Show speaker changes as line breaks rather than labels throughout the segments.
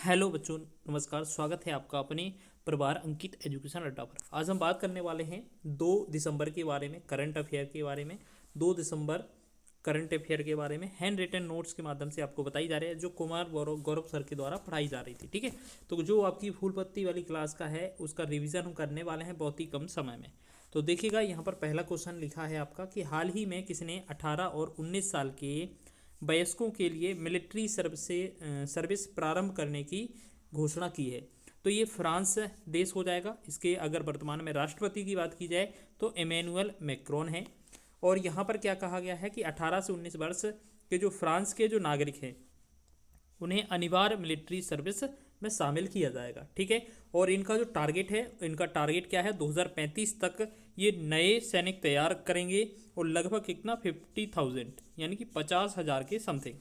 Hello बच्चों, नमस्कार। स्वागत है आपका अपने परिवार अंकित एजुकेशन अड्डा पर। आज हम बात करने वाले हैं 2 दिसंबर के बारे में, करंट अफेयर के बारे में। 2 दिसंबर करंट अफेयर के बारे में हैंड रिटन नोट्स के माध्यम से आपको बताई जा रही है, जो कुमार गौरव सर के द्वारा पढ़ाई जा रही थी। ठीक है, तो जो आपकी फूल पत्ती वाली क्लास का है उसका रिविजन हम करने वाले हैं बहुत ही कम समय में। तो देखिएगा, यहाँ पर पहला क्वेश्चन लिखा है आपका कि हाल ही में किसने 18 और 19 साल के वयस्कों के लिए मिलिट्री सर्विस प्रारंभ करने की घोषणा की है। तो ये फ्रांस देश हो जाएगा। इसके अगर वर्तमान में राष्ट्रपति की बात की जाए तो इमैनुअल मैक्रोन है। और यहाँ पर क्या कहा गया है कि 18 से 19 वर्ष के जो फ्रांस के जो नागरिक हैं उन्हें अनिवार्य मिलिट्री सर्विस में शामिल किया जाएगा। ठीक है, और इनका जो टारगेट है, इनका टारगेट क्या है, 2035 तक ये नए सैनिक तैयार करेंगे और लगभग कितना 50,000 यानी कि 50,000 के समथिंग।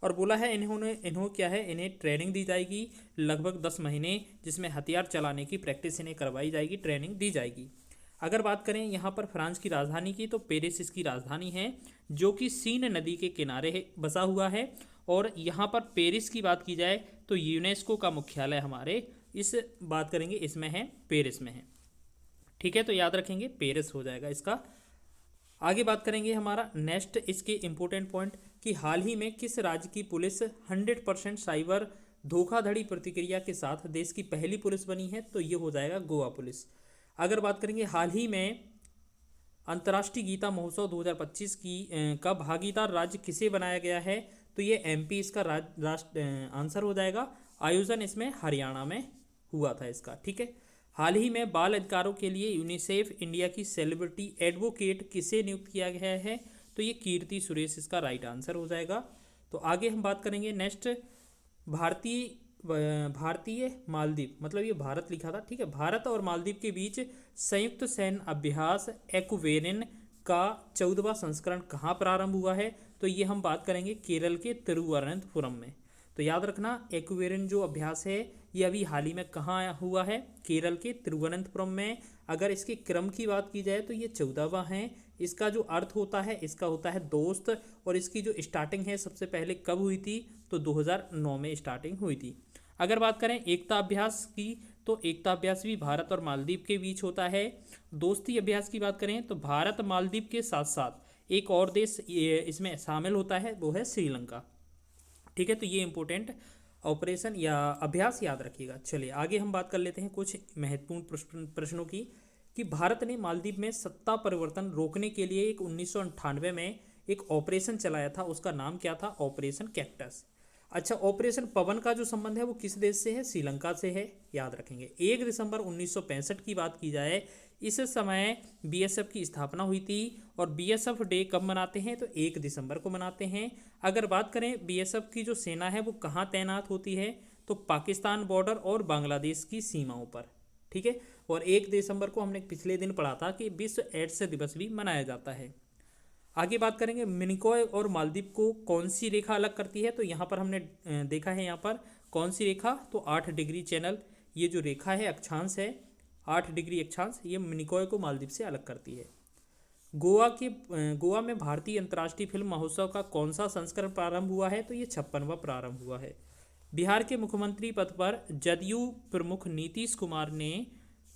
और बोला है इन्हों क्या है, इन्हें ट्रेनिंग दी जाएगी लगभग 10 महीने, जिसमें हथियार चलाने की प्रैक्टिस इन्हें करवाई जाएगी, ट्रेनिंग दी जाएगी। अगर बात करें यहाँ पर फ्रांस की राजधानी की, तो पेरिस इसकी राजधानी है, जो कि सीन नदी के किनारे बसा हुआ है। और यहाँ पर पेरिस की बात की जाए तो यूनेस्को का मुख्यालय हमारे इस बात करेंगे इसमें है, पेरिस में है। ठीक है, तो याद रखेंगे पेरिस हो जाएगा इसका। आगे बात करेंगे हमारा नेक्स्ट इसके इम्पोर्टेंट पॉइंट कि हाल ही में किस राज्य की पुलिस 100% साइबर धोखाधड़ी प्रतिक्रिया के साथ देश की पहली पुलिस बनी है। तो ये हो जाएगा गोवा पुलिस। अगर बात करेंगे हाल ही में अंतर्राष्ट्रीय गीता महोत्सव 2025 का भागीदार राज्य किसे बनाया गया है, तो ये एमपी इसका राष्ट्र आंसर हो जाएगा। आयोजन इसमें हरियाणा में हुआ था इसका। ठीक है, हाल ही में बाल अधिकारों के लिए यूनिसेफ इंडिया की सेलिब्रिटी एडवोकेट किसे नियुक्त किया गया है, तो ये कीर्ति सुरेश इसका राइट आंसर हो जाएगा। तो आगे हम बात करेंगे नेक्स्ट भारतीय मालदीव, मतलब ये भारत लिखा था। ठीक है, भारत और मालदीव के बीच संयुक्त सैन्य अभ्यास एक्वेरिन का 14वां संस्करण कहाँ प्रारंभ हुआ है, तो ये हम बात करेंगे केरल के तिरुवनंतपुरम में। तो याद रखना, एक्वेरिन जो अभ्यास है ये अभी हाल ही में कहाँ हुआ है, केरल के तिरुवनंतपुरम में। अगर इसके क्रम की बात की जाए तो ये 14वां है। इसका जो अर्थ होता है, इसका होता है दोस्त। और इसकी जो स्टार्टिंग है सबसे पहले कब हुई थी, तो 2009 में स्टार्टिंग हुई थी। अगर बात करें एकता अभ्यास की, तो एकता अभ्यास भी भारत और मालदीव के बीच होता है। दोस्ती अभ्यास की बात करें तो भारत मालदीव के साथ साथ एक और देश इसमें शामिल होता है, वो है श्रीलंका। ठीक है, तो ये इंपॉर्टेंट ऑपरेशन या अभ्यास याद रखिएगा। चलिए आगे हम बात कर लेते हैं कुछ महत्वपूर्ण प्रश्नों की कि भारत ने मालदीव में सत्ता परिवर्तन रोकने के लिए एक 1998 में एक ऑपरेशन चलाया था, उसका नाम क्या था, ऑपरेशन कैक्टस। अच्छा, ऑपरेशन पवन का जो संबंध है वो किस देश से है, श्रीलंका से है, याद रखेंगे। 1 दिसंबर 1965 की बात की जाए, इस समय बीएसएफ की स्थापना हुई थी। और बीएसएफ डे कब मनाते हैं, तो 1 दिसंबर को मनाते हैं। अगर बात करें बीएसएफ की जो सेना है वो कहाँ तैनात होती है, तो पाकिस्तान बॉर्डर और बांग्लादेश की सीमाओं पर। ठीक है, और 1 दिसंबर को हमने पिछले दिन पढ़ा था कि विश्व एड्स दिवस भी मनाया जाता है। आगे बात करेंगे मिनिकॉय और मालदीव को कौन सी रेखा अलग करती है, तो यहाँ पर हमने देखा है, यहाँ पर कौन सी रेखा, तो 8 डिग्री चैनल, ये जो रेखा है अक्षांश है 8 डिग्री अक्षांश, ये मिनिकॉय को मालदीव से अलग करती है। गोवा में भारतीय अंतर्राष्ट्रीय फिल्म महोत्सव का कौन सा संस्करण प्रारंभ हुआ है, तो ये 56वां प्रारंभ हुआ है। बिहार के मुख्यमंत्री पद पर जदयू प्रमुख नीतीश कुमार ने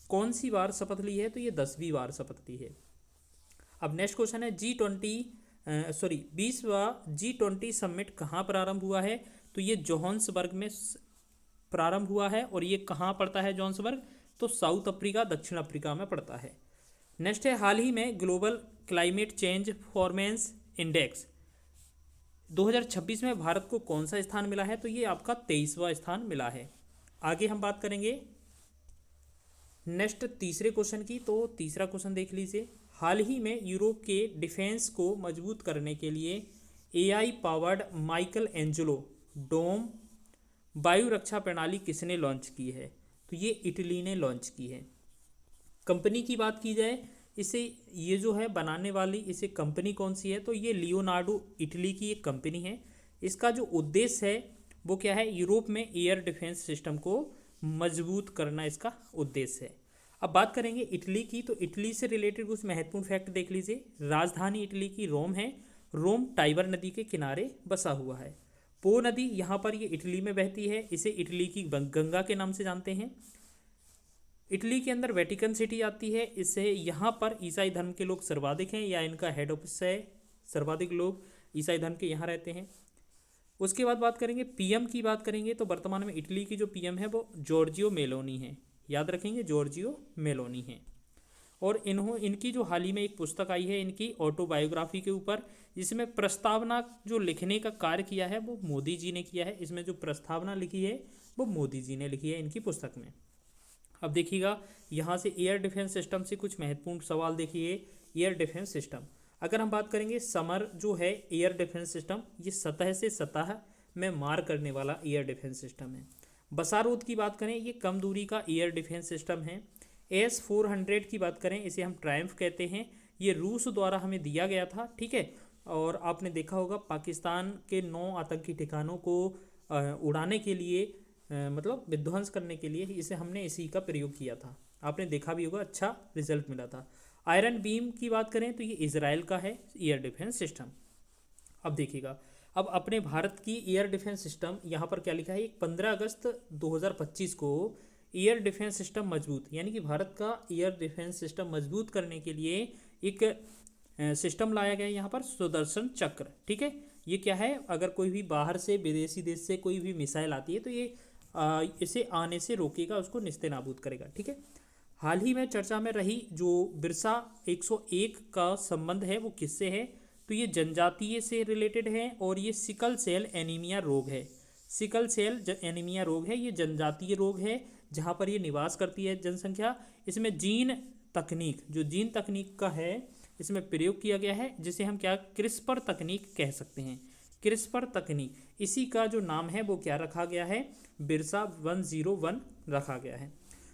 कौन सी बार शपथ ली है, तो ये 10वीं बार शपथ ली है। अब नेक्स्ट क्वेश्चन है G20 20वां G20 समिट कहाँ प्रारंभ हुआ है, तो ये जोहान्सबर्ग में प्रारंभ हुआ है। और ये कहाँ पड़ता है जोहान्सबर्ग, तो साउथ अफ्रीका, दक्षिण अफ्रीका में पड़ता है। नेक्स्ट है हाल ही में global climate change performance index 2026 में भारत को कौन सा स्थान मिला है, तो ये आपका 23वां स्थान मिला है। आगे हम बात करेंगे नेक्स्ट तीसरे क्वेश्चन की। तो तीसरा क्वेश्चन देख लीजिए, हाल ही में यूरोप के डिफेंस को मजबूत करने के लिए एआई पावर्ड माइकल एंजेलो डोम वायु रक्षा प्रणाली किसने लॉन्च की है, तो ये इटली ने लॉन्च की है। कंपनी की बात की जाए, इसे ये जो है बनाने वाली इसे कंपनी कौन सी है, तो ये लियोनार्डो इटली की एक कंपनी है। इसका जो उद्देश्य है वो क्या है, यूरोप में एयर डिफेंस सिस्टम को मजबूत करना इसका उद्देश्य है। अब बात करेंगे इटली की, तो इटली से रिलेटेड कुछ महत्वपूर्ण फैक्ट देख लीजिए। राजधानी इटली की रोम है। रोम टाइबर नदी के किनारे बसा हुआ है। पो नदी यहाँ पर ये इटली में बहती है, इसे इटली की गंगा के नाम से जानते हैं। इटली के अंदर वेटिकन सिटी आती है, इससे यहाँ पर ईसाई धर्म के लोग सर्वाधिक हैं, या इनका हेड ऑफिस है, सर्वाधिक लोग ईसाई धर्म के यहाँ रहते हैं। उसके बाद बात करेंगे पीएम की, बात करेंगे तो वर्तमान में इटली की जो पीएम है वो जॉर्जियो मेलोनी है, याद रखेंगे जॉर्जियो मेलोनी है। और इनकी जो हाल ही में एक पुस्तक आई है इनकी ऑटोबायोग्राफी के ऊपर, जिसमें प्रस्तावना जो लिखने का कार्य किया है वो मोदी जी ने किया है। इसमें जो प्रस्तावना लिखी है वो मोदी जी ने लिखी है इनकी पुस्तक में। अब देखिएगा यहाँ से एयर डिफेंस सिस्टम से कुछ महत्वपूर्ण सवाल देखिए। एयर डिफेंस सिस्टम, अगर हम बात करेंगे समर जो है एयर डिफेंस सिस्टम, ये सतह से सतह में मार करने वाला एयर डिफेंस सिस्टम है। बसारूद की बात करें, ये कम दूरी का एयर डिफेंस सिस्टम है। S-400 की बात करें, इसे हम ट्रायम्फ कहते हैं, ये रूस द्वारा हमें दिया गया था, ठीक है। और आपने देखा होगा पाकिस्तान के 9 आतंकी ठिकानों को उड़ाने के लिए, मतलब विध्वंस करने के लिए इसे हमने इसी का प्रयोग किया था, आपने देखा भी होगा, अच्छा रिजल्ट मिला था। आयरन बीम की बात करें तो ये इजराइल का है एयर डिफेंस सिस्टम। अब देखिएगा, अब अपने भारत की एयर डिफेंस सिस्टम यहाँ पर क्या लिखा है, 15 अगस्त 2025 को एयर डिफेंस सिस्टम मजबूत, यानी कि भारत का एयर डिफेंस सिस्टम मजबूत करने के लिए एक सिस्टम लाया गया है यहाँ पर, सुदर्शन चक्र, ठीक है। ये क्या है, अगर कोई भी बाहर से विदेशी देश से कोई भी मिसाइल आती है तो ये इसे आने से रोकेगा, उसको निस्तेनाबूद करेगा, ठीक है। हाल ही में चर्चा में रही जो बिरसा 101 का संबंध है वो किससे है, तो ये जनजातीय से रिलेटेड है, और ये सिकल सेल एनीमिया रोग है। सिकल सेल एनीमिया रोग है, ये जनजातीय रोग है जहाँ पर ये निवास करती है जनसंख्या। इसमें जीन तकनीक, जो जीन तकनीक का है इसमें प्रयोग किया गया है, जिसे हम क्या क्रिस्पर तकनीक कह सकते हैं, क्रिस्पर तकनीक, इसी का जो नाम है वो क्या रखा गया है, बिरसा 101 रखा गया है।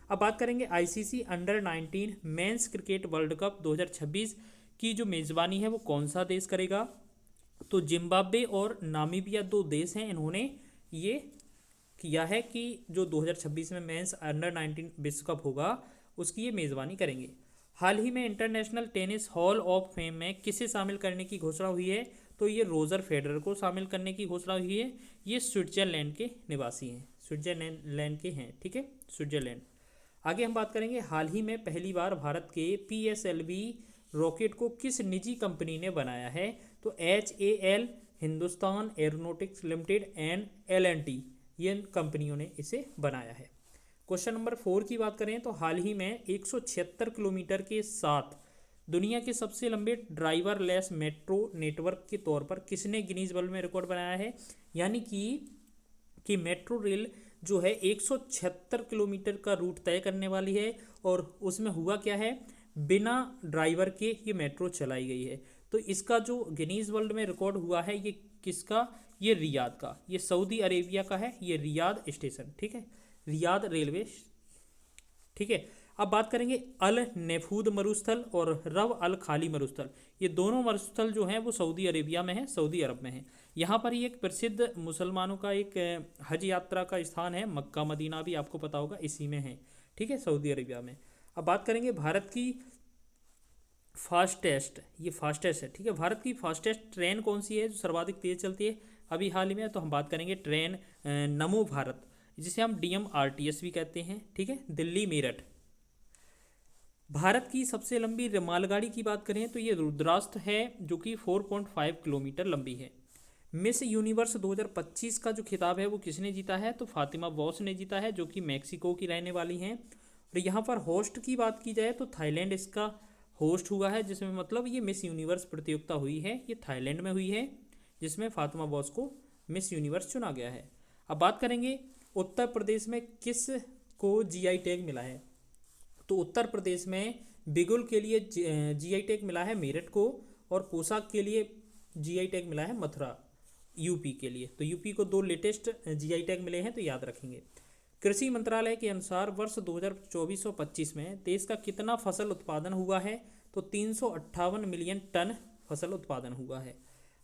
अब बात करेंगे ICC under 19 men's cricket world cup 2026 की जो मेज़बानी है वो कौन सा देश करेगा, तो जिम्बाब्वे और नामीबिया 2 देश हैं, इन्होंने ये किया है कि जो 2026 में मेंस अंडर 19 विश्व कप होगा उसकी ये मेज़बानी करेंगे। हाल ही में international tennis hall of fame में किसे शामिल करने की घोषणा हुई है, तो ये रोजर फेडरर को शामिल करने की घोषणा हुई है। ये स्विट्जरलैंड के निवासी हैं, स्विट्जरलैंड के हैं, ठीक है, स्विट्जरलैंड। आगे हम बात करेंगे, हाल ही में पहली बार भारत के PSLV रॉकेट को किस निजी कंपनी ने बनाया है, तो HAL, Hindustan Aeronautics limited and L&T, ये कंपनियों ने इसे बनाया है। क्वेश्चन नंबर 4 की बात करें तो हाल ही में 176 किलोमीटर के साथ दुनिया के सबसे लंबे ड्राइवरलेस मेट्रो नेटवर्क के तौर पर किसने गिनीज वर्ल्ड में रिकॉर्ड बनाया है, यानी कि मेट्रो रेल जो है 176 किलोमीटर का रूट तय करने वाली है, और उसमें हुआ क्या है, बिना ड्राइवर के ये मेट्रो चलाई गई है। तो इसका जो गिनीज वर्ल्ड में रिकॉर्ड हुआ है ये किसका, ये रियाद का, ये सऊदी अरेबिया का है, ये रियाद स्टेशन, ठीक है, रियाद रेलवे, ठीक है। अब बात करेंगे अल नेफूद मरुस्थल और रव अल खाली मरुस्थल, ये दोनों मरुस्थल जो हैं वो सऊदी अरेबिया में है, सऊदी अरब में है। यहाँ पर ही एक प्रसिद्ध मुसलमानों का एक हज यात्रा का स्थान है, मक्का मदीना भी आपको पता होगा, इसी में है, ठीक है, सऊदी अरेबिया में। अब बात करेंगे भारत की फास्टेस्ट, ये फास्टेस्ट है, ठीक है, भारत की फास्टेस्ट ट्रेन कौन सी है जो सर्वाधिक तेज चलती है अभी हाल ही में, तो हम बात करेंगे ट्रेन नमो भारत, जिसे हम DMRTS भी कहते हैं, ठीक है, दिल्ली मेरठ। भारत की सबसे लंबी मालगाड़ी की बात करें तो ये रुद्रास्त्र है, जो कि 4.5 किलोमीटर लंबी है। मिस यूनिवर्स 2025 का जो खिताब है वो किसने जीता है, तो फातिमा बॉस ने जीता है, जो कि मैक्सिको की रहने वाली हैं। और यहाँ पर होस्ट की बात की जाए तो थाईलैंड इसका होस्ट हुआ है, जिसमें मतलब ये मिस यूनिवर्स प्रतियोगिता हुई है, ये थाईलैंड में हुई है, जिसमें फातिमा बॉस को मिस यूनिवर्स चुना गया है। अब बात करेंगे उत्तर प्रदेश में किस को GI टैग मिला है, तो उत्तर प्रदेश में बिगुल के लिए GI टैग मिला है मेरठ को, और पोशाक के लिए GI टैग मिला है मथुरा, यूपी के लिए। तो यूपी को 2 लेटेस्ट GI टैग मिले हैं, तो याद रखेंगे। कृषि मंत्रालय के अनुसार वर्ष 2024-25 में देश का कितना फसल उत्पादन हुआ है, तो 358 मिलियन टन फसल उत्पादन हुआ है।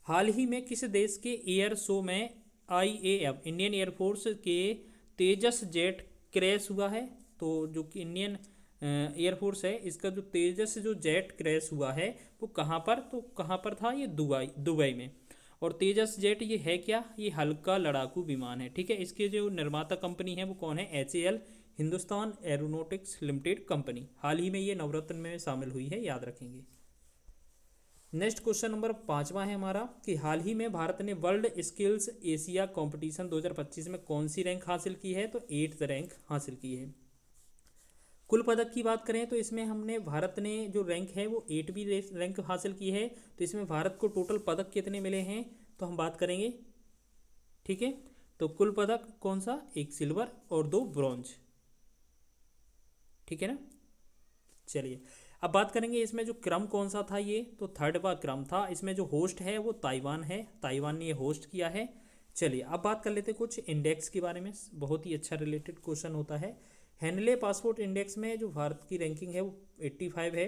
हाल ही में किस देश के एयर शो में IAF इंडियन एयरफोर्स के तेजस जेट क्रैश हुआ है, तो जो कि इंडियन एयरफोर्स है इसका जो तेजस जो जेट क्रैश हुआ है वो कहाँ पर, तो कहाँ पर था, ये दुबई में। और तेजस जेट ये है क्या, ये हल्का लड़ाकू विमान है, ठीक है। इसके जो निर्माता कंपनी है वो कौन है, HAL, Hindustan Aeronautics Limited company. हाल ही में ये नवरत्न में शामिल हुई है, याद रखेंगे। नेक्स्ट क्वेश्चन नंबर 5वां है हमारा कि हाल ही में भारत ने वर्ल्ड स्किल्स एशिया कंपटीशन 2025 में कौन सी रैंक हासिल की है, तो 8th रैंक हासिल की है। कुल पदक की बात करें तो इसमें हमने भारत ने जो रैंक है वो 8वीं रैंक हासिल की है। तो इसमें भारत को टोटल पदक कितने मिले हैं, तो हम बात करेंगे, ठीक है। तो कुल पदक कौन सा, 1 सिल्वर और 2 ब्रॉन्ज, ठीक है ना। चलिए अब बात करेंगे इसमें जो क्रम कौन सा था, ये तो 3rd क्रम था। इसमें जो होस्ट है वो ताइवान है, ताइवान ने ये होस्ट किया है। चलिए अब बात कर लेते हैं कुछ इंडेक्स के बारे में, बहुत ही अच्छा रिलेटेड क्वेश्चन होता है। हैंडले पासपोर्ट इंडेक्स में जो भारत की रैंकिंग है वो 85 है,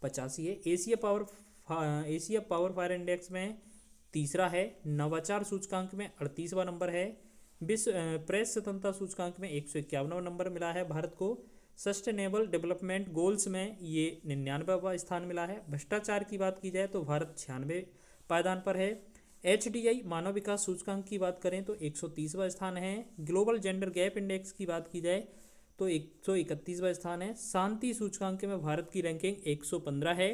85 है। एशिया पावर फायर इंडेक्स में तीसरा है। नवाचार सूचकांक में 38वां नंबर है। विश्व प्रेस स्वतंत्रता सूचकांक में 151वां नंबर मिला है भारत को। सस्टेनेबल डेवलपमेंट गोल्स में ये 99वां स्थान मिला है। भ्रष्टाचार की बात की जाए तो भारत 96 पायदान पर है। HDI मानव विकास सूचकांक की बात करें तो 130वां स्थान है। ग्लोबल जेंडर गैप इंडेक्स की बात की जाए तो 131वां स्थान है। शांति सूचकांक में भारत की रैंकिंग 115 है।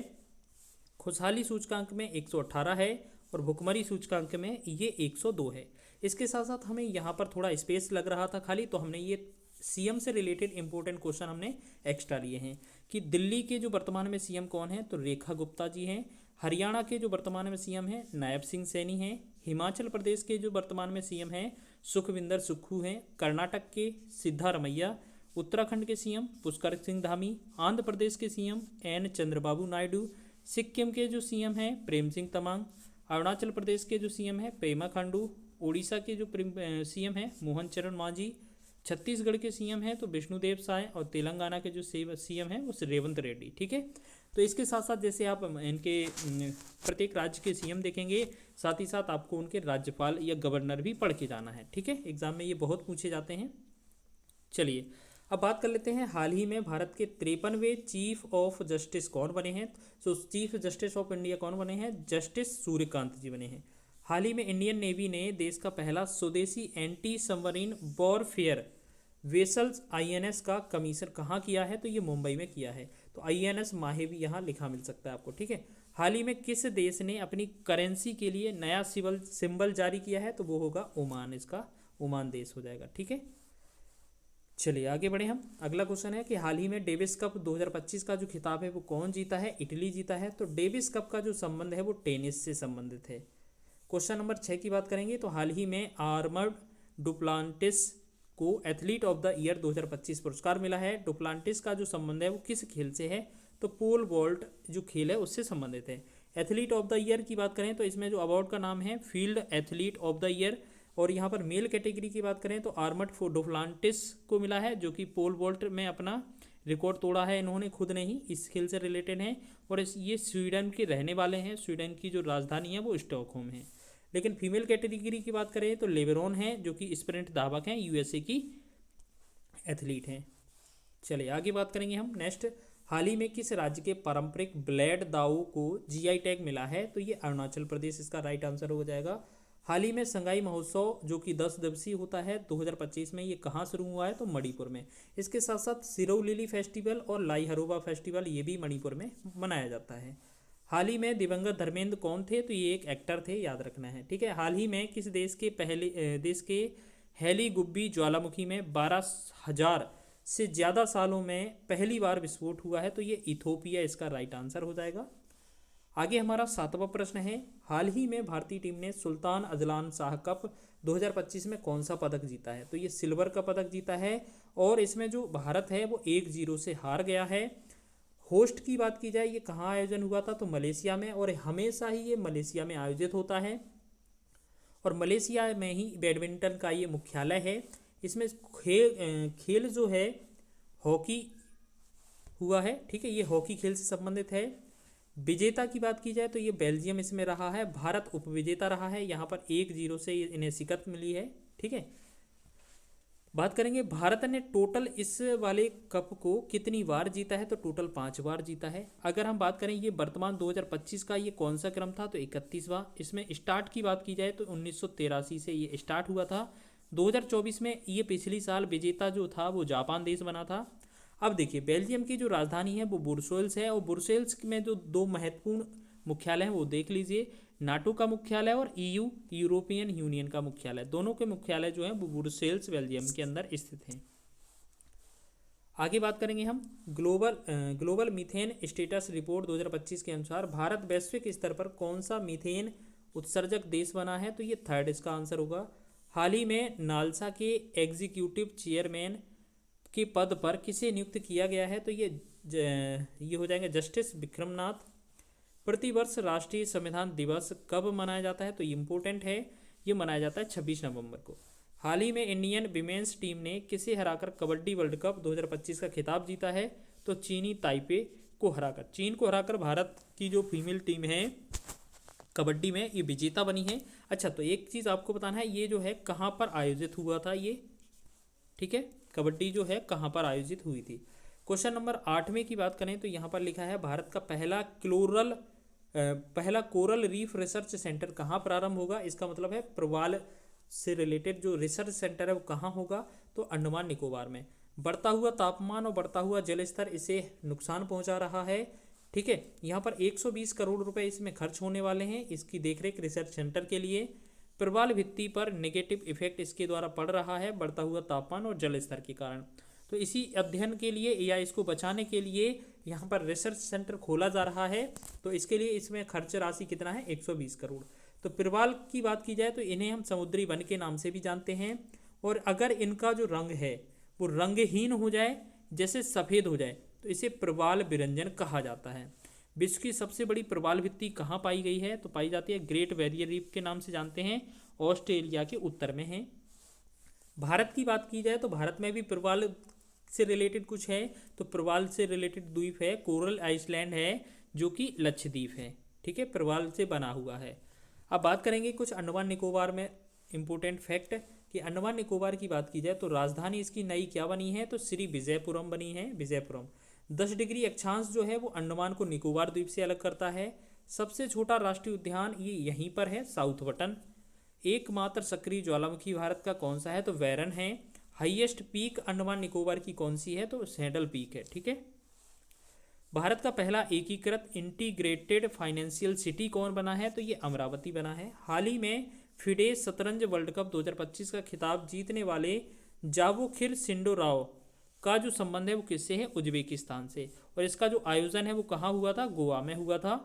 खुशहाली सूचकांक में 118 है और भुखमरी सूचकांक में ये 102 है। इसके साथ साथ हमें यहाँ पर थोड़ा स्पेस लग रहा था खाली, तो हमने ये CM से रिलेटेड इंपॉर्टेंट क्वेश्चन हमने एक्स्ट्रा लिए हैं कि दिल्ली के जो वर्तमान में CM कौन है, तो रेखा गुप्ता जी हैं। हरियाणा के जो वर्तमान में CM हैं नायब सिंह सैनी हैं। हिमाचल प्रदेश के जो वर्तमान में CM हैं सुखविंदर सुक्खू हैं। कर्नाटक के सिद्धारमैया। उत्तराखंड के CM पुष्कर सिंह धामी। आंध्र प्रदेश के CM N चंद्रबाबू नायडू। सिक्किम के जो CM हैं प्रेम सिंह तमांग। अरुणाचल प्रदेश के जो CM हैं पेमा खांडू। उड़ीसा के जो CM हैं मोहन चरण मांझी। छत्तीसगढ़ के CM हैं तो विष्णुदेव साय। और तेलंगाना के जो CM हैं वो रेवंत रेड्डी, ठीक है। तो इसके साथ साथ जैसे आप इनके प्रत्येक राज्य के CM देखेंगे, साथ ही साथ आपको उनके राज्यपाल या गवर्नर भी पढ़ के जाना है, ठीक है। एग्जाम में ये बहुत पूछे जाते हैं। चलिए अब बात कर लेते हैं हाल ही में भारत के 53वें चीफ ऑफ जस्टिस कौन बने हैं। तो चीफ जस्टिस ऑफ इंडिया कौन बने हैं, जस्टिस सूर्यकांत जी बने हैं। हाल ही में इंडियन नेवी ने देश का पहला स्वदेशी anti submarine warfare vessels INS का कमीशन कहाँ किया है, तो ये मुंबई में किया है। तो INS माहे भी यहाँ लिखा मिल सकता है आपको, ठीक है। हाल ही में किस देश ने अपनी करेंसी के लिए नया सिंबल जारी किया है, तो वो होगा ओमान, इसका ओमान देश हो जाएगा, ठीक है। चलिए आगे बढ़े हम। अगला क्वेश्चन है कि हाल ही में डेविस कप 2025 का जो खिताब है वो कौन जीता है, इटली जीता है। तो डेविस कप का जो संबंध है वो टेनिस से संबंधित है। क्वेश्चन नंबर 6 की बात करेंगे तो हाल ही में आर्मर्ड डुप्लांटिस को एथलीट ऑफ द ईयर 2025 पुरस्कार मिला है। डुप्लांटिस का जो संबंध है वो किस खेल से है, तो पोल वॉल्ट जो खेल है उससे संबंधित है। एथलीट ऑफ द ईयर की बात करें तो इसमें जो अवार्ड का नाम है field athlete of the year. और यहाँ पर मेल कैटेगरी की बात करें तो आर्मर्ड डुप्लांटिस को मिला है, जो कि पोल वॉल्ट में अपना रिकॉर्ड तोड़ा है इन्होंने खुद ने ही, इस खेल से रिलेटेड है। और ये स्वीडन के रहने वाले हैं। स्वीडन की जो राजधानी है वो स्टॉकहोम है। लेकिन फीमेल कैटेगरी की बात करें तो लेबरॉन है, जो कि स्प्रिंट धावक हैं, USA की एथलीट हैं। चलिए आगे बात करेंगे हम। नेक्स्ट, हाल ही में किस राज्य के पारंपरिक ब्लेड दाऊ को GI टैग मिला है, तो ये अरुणाचल प्रदेश इसका राइट आंसर हो जाएगा। हाल ही में संगाई महोत्सव जो कि 10 दिवसीय होता है 2025 में, ये कहाँ शुरू हुआ है, तो मणिपुर में। इसके साथ साथ सिरोउ लिली फेस्टिवल और लाई हरोबा फेस्टिवल ये भी मणिपुर में मनाया जाता है। हाल ही में दिवंगत धर्मेंद्र कौन थे, तो ये एक एक्टर थे, याद रखना है, ठीक है। हाल ही में किस देश के हेली गुब्बी ज्वालामुखी में 12,000 से ज़्यादा सालों में पहली बार विस्फोट हुआ है, तो ये इथोपिया इसका राइट आंसर हो जाएगा। आगे हमारा 7वां प्रश्न है, हाल ही में भारतीय टीम ने सुल्तान अजलान शाह कप 2025 में कौन सा पदक जीता है, तो ये सिल्वर का पदक जीता है। और इसमें जो भारत है वो 1-0 से हार गया है। होस्ट की बात की जाए, ये कहाँ आयोजन हुआ था, तो मलेशिया में। और हमेशा ही ये मलेशिया में आयोजित होता है और मलेशिया में ही बैडमिंटन का ये मुख्यालय है। इसमें खेल जो है हॉकी हुआ है, ठीक है, ये हॉकी खेल से संबंधित है। विजेता की बात की जाए तो ये बेल्जियम इसमें रहा है। भारत उपविजेता रहा है, यहाँ पर 1-0 से इन्हें शिकस्त मिली है, ठीक है। बात करेंगे भारत ने टोटल इस वाले कप को कितनी बार जीता है, तो टोटल 5 बार जीता है। अगर हम बात करें ये वर्तमान 2025 का ये कौन सा क्रम था, तो 31वां। इसमें स्टार्ट की बात की जाए तो 1983 से ये स्टार्ट हुआ था। 2024 में ये पिछली साल विजेता जो था वो जापान देश बना था। अब देखिए बेल्जियम की जो राजधानी है वो बुरसेल्स है, और बुरसेल्स में जो दो महत्वपूर्ण मुख्यालय हैं वो देख लीजिए, नाटो का मुख्यालय और ईयू यूरोपियन यूनियन का मुख्यालय, दोनों के मुख्यालय जो हैं वो ब्रुसेल्स बेल्जियम के अंदर स्थित हैं। आगे बात करेंगे हम ग्लोबल मीथेन स्टेटस रिपोर्ट 2025 के अनुसार भारत वैश्विक स्तर पर कौन सा मीथेन उत्सर्जक देश बना है, तो ये थर्ड इसका आंसर होगा। हाल ही में नालसा के एग्जीक्यूटिव चेयरमैन के पद पर किसे नियुक्त किया गया है, तो ये हो जाएंगे जस्टिस विक्रमनाथ। प्रतिवर्ष राष्ट्रीय संविधान दिवस कब मनाया जाता है, तो ये इम्पोर्टेंट है, ये मनाया जाता है 26 नवंबर को। हाल ही में इंडियन विमेंस टीम ने किसे हराकर कबड्डी वर्ल्ड कप 2025 का खिताब जीता है, तो चीनी ताइपे को हराकर, चीन को हराकर भारत की जो फीमेल टीम है कबड्डी में ये विजेता बनी है। अच्छा, तो एक चीज़ आपको बताना है, ये जो है कहाँ पर आयोजित हुआ था ये, ठीक है, कबड्डी जो है कहाँ पर आयोजित हुई थी। क्वेश्चन नंबर 8 की बात करें तो यहाँ पर लिखा है भारत का पहला कोरल रीफ रिसर्च सेंटर कहाँ प्रारंभ होगा। इसका मतलब है प्रवाल से रिलेटेड जो रिसर्च सेंटर है वो कहाँ होगा, तो अंडमान निकोबार में। बढ़ता हुआ तापमान और बढ़ता हुआ जल स्तर इसे नुकसान पहुंचा रहा है, ठीक है। यहाँ पर 120 करोड़ रुपए इसमें खर्च होने वाले हैं इसकी देखरेख रिसर्च सेंटर के लिए। प्रवाल भित्ति पर नेगेटिव इफेक्ट इसके द्वारा पड़ रहा है बढ़ता हुआ तापमान और जल स्तर के कारण। तो इसी अध्ययन के लिए या इसको बचाने के लिए यहाँ पर रिसर्च सेंटर खोला जा रहा है। तो इसके लिए इसमें खर्च राशि कितना है, 120 करोड़। तो प्रवाल की बात की जाए तो इन्हें हम समुद्री वन के नाम से भी जानते हैं, और अगर इनका जो रंग है वो रंगहीन हो जाए, जैसे सफ़ेद हो जाए, तो इसे प्रवाल विरंजन कहा जाता है। विश्व की सबसे बड़ी प्रवाल भित्ति कहाँ पाई गई है, तो पाई जाती है ग्रेट बैरियर रीफ के नाम से जानते हैं, ऑस्ट्रेलिया के उत्तर में है। भारत की बात की जाए तो भारत में भी प्रवाल से रिलेटेड कुछ है, तो प्रवाल से रिलेटेड द्वीप है कोरल आइसलैंड है जो कि लक्षद्वीप है, ठीक है, प्रवाल से बना हुआ है। अब बात करेंगे कुछ अंडमान निकोबार में इंपॉर्टेंट फैक्ट कि अंडमान निकोबार की बात की जाए तो राजधानी इसकी नई क्या बनी है, तो श्री विजयपुरम बनी है, विजयपुरम। 10 डिग्री अक्षांश जो है वो अंडमान को निकोबार द्वीप से अलग करता है। सबसे छोटा राष्ट्रीय उद्यान ये यहीं पर है, साउथ बटन। एकमात्र सक्रिय ज्वालामुखी भारत का कौन सा है, तो वैरन है। हाईएस्ट पीक अंडमान निकोबार की कौन सी है, तो सैडल पीक है, ठीक है। भारत का पहला एकीकृत इंटीग्रेटेड फाइनेंशियल सिटी कौन बना है, तो ये अमरावती बना है। हाल ही में फिडे शतरंज वर्ल्ड कप 2025 का खिताब जीतने वाले जावोखिर सिंडोराव का जो संबंध है वो किससे है, उज्बेकिस्तान से। और इसका जो आयोजन है वो कहाँ हुआ था, गोवा में हुआ था।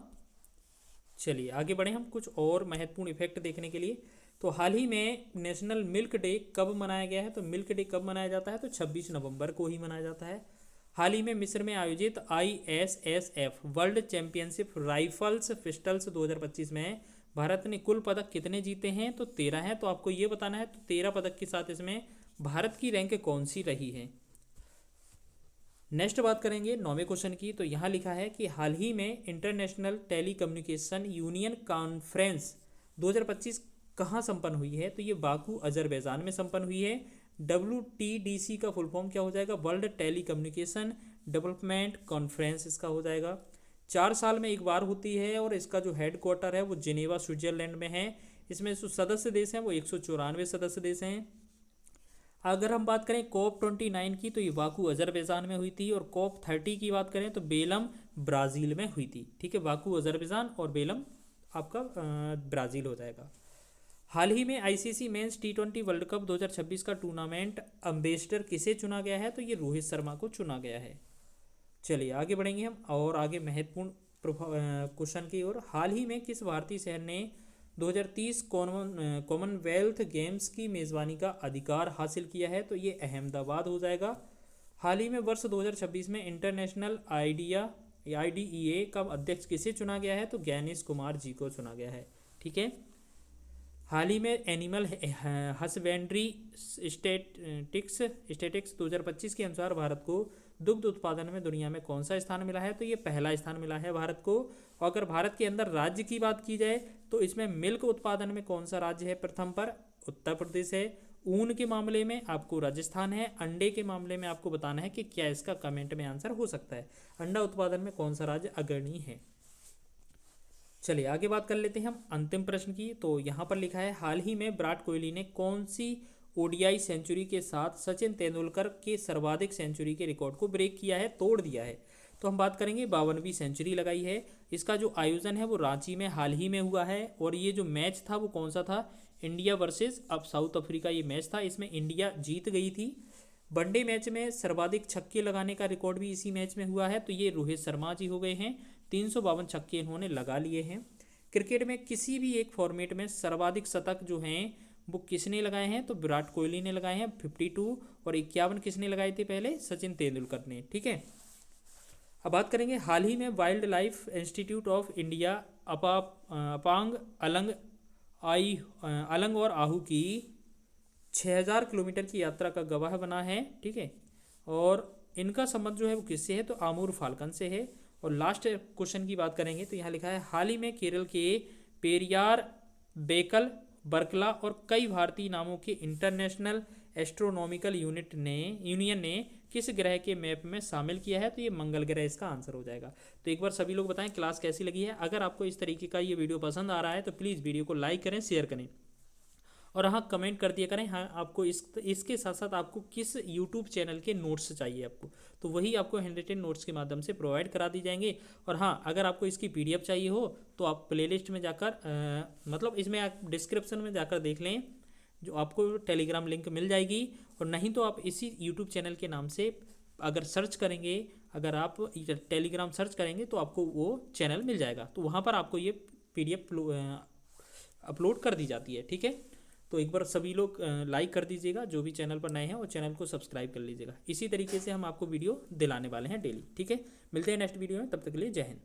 चलिए आगे बढ़े हम कुछ और महत्वपूर्ण इफेक्ट देखने के लिए। तो हाल ही में नेशनल मिल्क डे कब मनाया गया है, तो मिल्क डे कब मनाया जाता है, तो 26 नवंबर को ही मनाया जाता है। हाल ही में मिस्र में आयोजित ISSF world championship rifles pistols 2025 में भारत ने कुल पदक कितने जीते हैं, तो 13 हैं। तो आपको ये बताना है तो 13 पदक के साथ इसमें भारत की रैंक कौन सी रही है। नेक्स्ट बात करेंगे 9वें क्वेश्चन की। तो यहाँ लिखा है कि हाल ही में international telecommunication union conference 2025 कहाँ संपन्न हुई है, तो ये बाकू अजरबैजान में संपन्न हुई है। WTDC का फुल फॉर्म क्या हो जाएगा, world telecommunication development conference इसका हो जाएगा। 4 साल में एक बार होती है और इसका जो हेड क्वार्टर है वो जिनेवा स्विट्जरलैंड में है। इसमें जो सदस्य देश हैं वो 194 सदस्य देश हैं। अगर हम बात करें COP29 की तो ये बाकू अजरबैजान में हुई थी, और COP30 की बात करें तो बेलम ब्राज़ील में हुई थी, ठीक है। बाकू अजरबैजान और बेलम आपका ब्राज़ील हो जाएगा। हाल ही में ICC mains T20 world cup 2026 का टूर्नामेंट अम्बेसडर किसे चुना गया है, तो ये रोहित शर्मा को चुना गया है। चलिए आगे बढ़ेंगे हम और आगे महत्वपूर्ण क्वेश्चन की ओर। हाल ही में किस भारतीय शहर ने 2030 कॉमनवेल्थ गेम्स की मेज़बानी का अधिकार हासिल किया है, तो ये अहमदाबाद हो जाएगा। हाल ही में वर्ष 2026 में इंटरनेशनल IDEA का अध्यक्ष किसे चुना गया है, तो ज्ञानेश कुमार जी को चुना गया है, ठीक है। हाल ही में एनिमल हसबेंड्री स्टेटिक्स 2025 के अनुसार भारत को दुग्ध उत्पादन में दुनिया में कौन सा स्थान मिला है, तो ये पहला स्थान मिला है भारत को। और अगर भारत के अंदर राज्य की बात की जाए तो इसमें मिल्क उत्पादन में कौन सा राज्य है प्रथम पर, उत्तर प्रदेश है। ऊन के मामले में आपको राजस्थान है। अंडे के मामले में आपको बताना है कि क्या इसका कमेंट में आंसर हो सकता है। अंडा उत्पादन में कौन सा राज्य अग्रणी है। चलिए आगे बात कर लेते हैं हम अंतिम प्रश्न की। तो यहाँ पर लिखा है, हाल ही में विराट कोहली ने कौन सी ओडीआई सेंचुरी के साथ सचिन तेंदुलकर के सर्वाधिक सेंचुरी के रिकॉर्ड को ब्रेक किया है, तोड़ दिया है। तो हम बात करेंगे 52वीं सेंचुरी लगाई है। इसका जो आयोजन है वो रांची में हाल ही में हुआ है। और ये जो मैच था वो कौन सा था, इंडिया वर्सेस अब साउथ अफ्रीका ये मैच था। इसमें इंडिया जीत गई थी। वनडे मैच में सर्वाधिक छक्के लगाने का रिकॉर्ड भी इसी मैच में हुआ है। तो ये रोहित शर्मा जी हो गए हैं, 352 छक्के इन्होंने लगा लिए हैं। क्रिकेट में किसी भी एक फॉर्मेट में सर्वाधिक शतक जो हैं वो किसने लगाए हैं, तो विराट कोहली ने लगाए हैं 52, और 51 किसने लगाए थे पहले, सचिन तेंदुलकर ने। ठीक है, अब बात करेंगे हाल ही में wild life institute of India Apang Alang और आहू की 6000 किलोमीटर की यात्रा का गवाह बना है। ठीक है, और इनका संबंध जो है वो किससे है, तो आमूर फाल्कन से है। और लास्ट क्वेश्चन की बात करेंगे तो यहाँ लिखा है, हाल ही में केरल के पेरियार, बेकल, बर्कला और कई भारतीय नामों के इंटरनेशनल एस्ट्रोनॉमिकल यूनियन ने किस ग्रह के मैप में शामिल किया है, तो ये मंगल ग्रह इसका आंसर हो जाएगा। तो एक बार सभी लोग बताएं क्लास कैसी लगी है। अगर आपको इस तरीके का ये वीडियो पसंद आ रहा है तो प्लीज़ वीडियो को लाइक करें, शेयर करें, और हाँ कमेंट कर दिया करें हाँ आपको इसके साथ साथ आपको किस यूट्यूब चैनल के नोट्स चाहिए आपको, तो वही आपको हैंड रिटन नोट्स के माध्यम से प्रोवाइड करा दी जाएंगे। और हाँ अगर आपको इसकी पीडीएफ चाहिए हो तो आप प्लेलिस्ट में जाकर मतलब इसमें आप डिस्क्रिप्शन में जाकर देख लें, जो आपको टेलीग्राम लिंक मिल जाएगी। और नहीं तो आप इसी यूट्यूब चैनल के नाम से अगर सर्च करेंगे, अगर आप टेलीग्राम सर्च करेंगे तो आपको वो चैनल मिल जाएगा। तो वहाँ पर आपको ये पीडीएफ अपलोड कर दी जाती है। ठीक है, तो एक बार सभी लोग लाइक कर दीजिएगा, जो भी चैनल पर नए हैं वो चैनल को सब्सक्राइब कर लीजिएगा। इसी तरीके से हम आपको वीडियो दिलाने वाले हैं डेली। ठीक है, मिलते हैं नेक्स्ट वीडियो में, तब तक के लिए जय हिंद।